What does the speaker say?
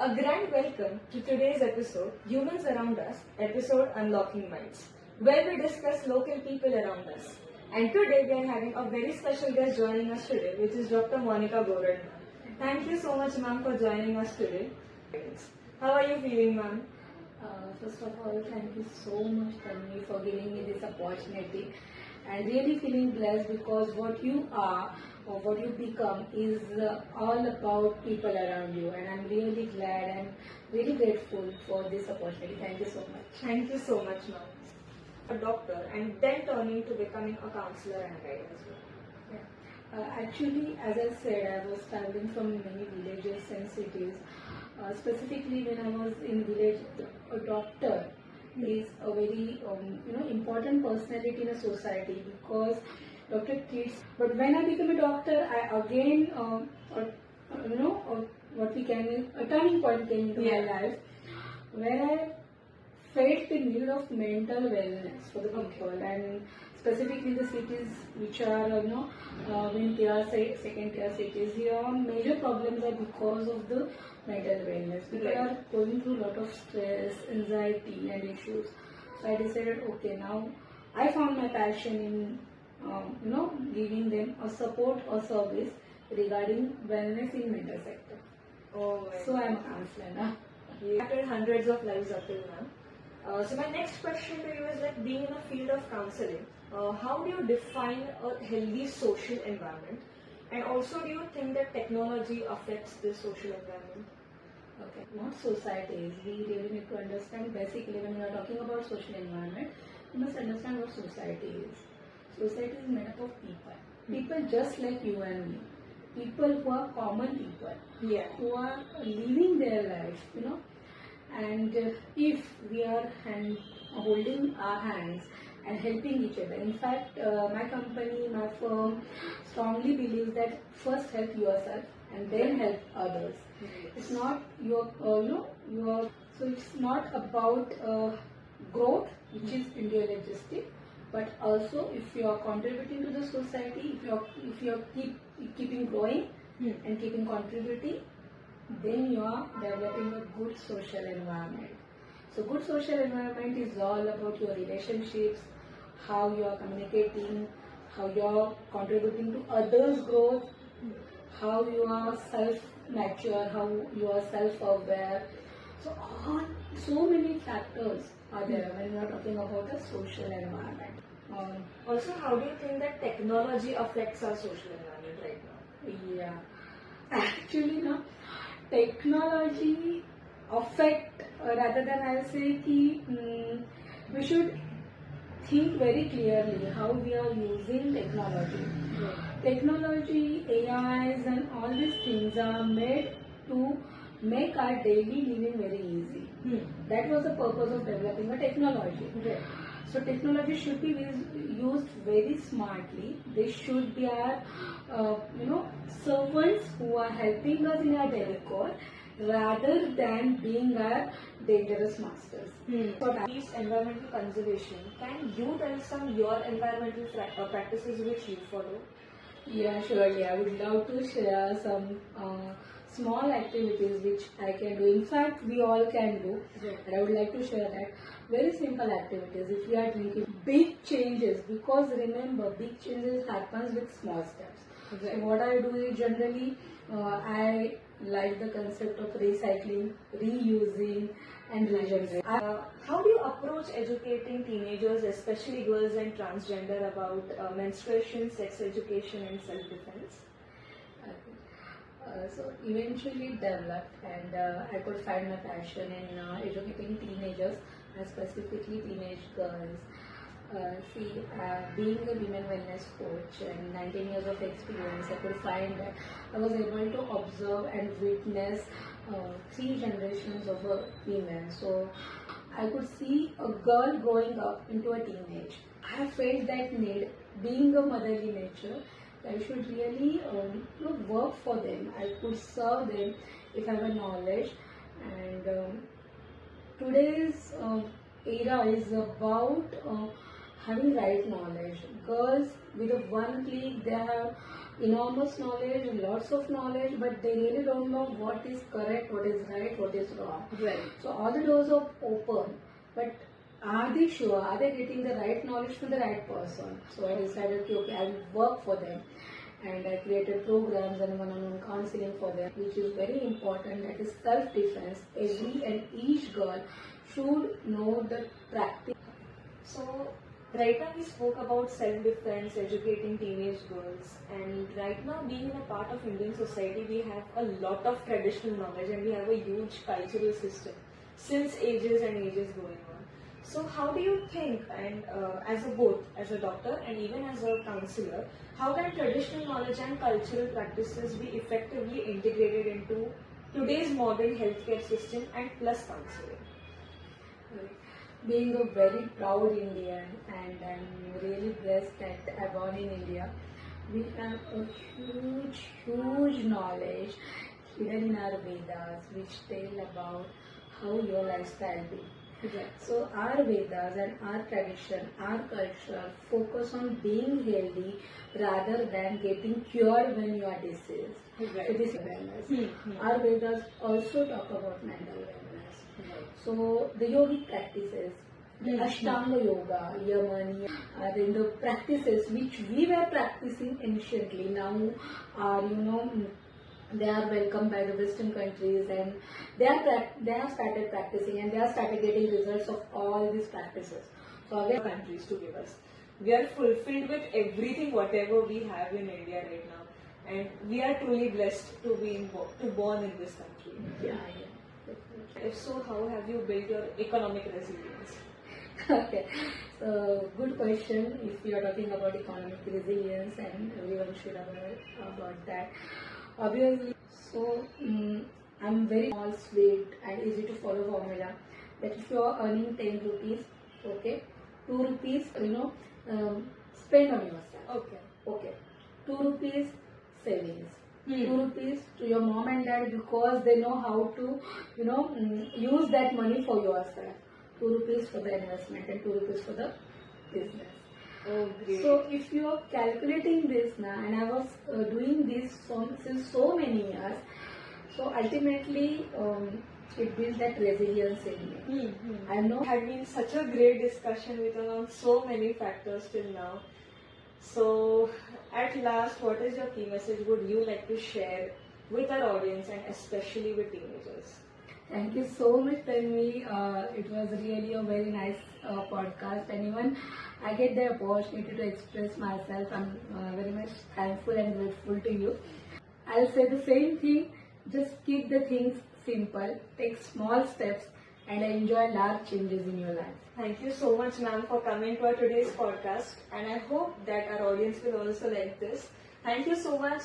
A grand welcome to today's episode, Humans Around Us, episode Unlocking Minds, where we discuss local people around us. And today we are having a very special guest joining us today, which is Dr. Monica Goran. Thank you so much, ma'am, for joining us today. How are you feeling, ma'am? First of all, thank you so much, Tanvi, for giving me this opportunity. And really feeling blessed because what you are or what you become is all about people around you. And I'm really glad and really grateful for this opportunity. Thank you so much. Thank you so much, ma'am. A doctor and then turning to becoming a counselor and guide as well. Actually, as I said, I was traveling from many villages and cities. Specifically, when I was in village, a doctor is a very important personality in a society because doctor treats. But when I became a doctor, I again what we can a turning point came into my life where I felt the need of mental wellness for the people and specifically the cities which are in tier second tier cities. Here major problems are because of the mental wellness. People are going through a lot of stress, anxiety and issues. So I decided, okay, now I found my passion in giving them a support or service regarding wellness in mental sector. So I'm a counselor now. You impacted hundreds of lives up till now. So my next question to you is like being in a field of counseling, how do you define a healthy social environment? And also do you think that technology affects this social environment? Okay, not societies. We really need to understand basically when we are talking about social environment, we must understand what society is. Society is made up of people. People just like you and me. People who are common people. Who are living their life, And if we are holding our hands and helping each other. In fact, my company, my firm strongly believes that first help yourself and then help others. It's not so it's not about growth, which is individualistic, but also if you are contributing to the society, if you are keeping growing and keeping contributing, then you are developing a good social environment. So good social environment is all about your relationships, how you are communicating, how you are contributing to others' growth, how you are self-mature, how you are self-aware. So many factors are there when we are talking about a social environment. Also, how do you think that technology affects our social environment right now? Yeah, actually, technology affect rather than I'll say we should think very clearly how we are using technology. Technology, AIs and all these things are made to make our daily living very easy. That was the purpose of developing a technology. So technology should be used very smartly. They should be our servants who are helping us in our daily core rather than being our dangerous masters. For at least environmental conservation, can you tell some your environmental practices which you follow? Yeah, surely. I would love to share some small activities which I can do. In fact, we all can do. And I would like to share that. Very simple activities. If we are drinking big changes, because remember, big changes happens with small steps. So what I do is generally, I like the concept of recycling, reusing and regenerating. How do you approach educating teenagers, especially girls and transgender, about menstruation, sex education and self-defense? So eventually it developed and I could find my passion in educating teenagers and specifically teenage girls. Being a women wellness coach and 19 years of experience, I could find that I was able to observe and witness 3 generations of women. So I could see a girl growing up into a teenage. I felt that need, being a motherly nature, I should really work for them. I could serve them if I have a knowledge. And today's era is about having right knowledge. Girls, with a one click, they have enormous knowledge, lots of knowledge, but they really don't know what is correct, what is right, what is wrong. Right. So all the doors are open, but are they sure? Are they getting the right knowledge from the right person? So I decided, okay, I will work for them. And I created programs and one-on-one counseling for them, which is very important. That is self-defense. Every and each girl should know the practice. So, right now we spoke about self-defense, educating teenage girls, and right now being a part of Indian society, we have a lot of traditional knowledge and we have a huge cultural system since ages and ages going on. So, how do you think, and as a doctor and even as a counselor, how can traditional knowledge and cultural practices be effectively integrated into today's modern healthcare system and plus counseling? Being a very proud Indian, and I'm really blessed that I'm born in India, we have a huge knowledge hidden in our Vedas which tell about how your lifestyle be. So our Vedas and our tradition, our culture focus on being healthy rather than getting cured when you are diseased. Right. So this is wellness. Our Vedas also talk about mental wellness. So the yogic practices, the Ashtanga Yoga, Yamani, then the practices which we were practicing anciently now are, they are welcomed by the Western countries, and they have started practicing and they have started getting results of all these practices. So again, Countries to give us. We are fulfilled with everything whatever we have in India right now, and we are truly blessed to be born in this country. yeah. If so, how have you built your economic resilience? Okay, so good question. If you are talking about economic resilience, and everyone should aware about that. Obviously, so I'm very small, sweet, and easy to follow formula. That if you are earning 10 rupees, okay, 2 rupees, spend on yourself. Okay. Okay, 2 rupees savings. 2 Hmm. rupees to your mom and dad because they know how to, use that money for yourself. 2 rupees for the investment and 2 rupees for the business. Oh, great. So if you are calculating this now, and I was doing this since so many years, so ultimately it builds that resilience in me. I know. It had been such a great discussion with around so many factors till now. So, at last, what is your key message would you like to share with our audience and especially with teenagers? Thank you so much, Tanvi. It was really a very nice podcast, and even I get the opportunity to express myself. I'm very much thankful and grateful to you. I'll say the same thing. Just keep the things simple, take small steps, and enjoy large changes in your life. Thank you so much, ma'am, for coming to our today's podcast, and I hope that our audience will also like this. Thank you so much.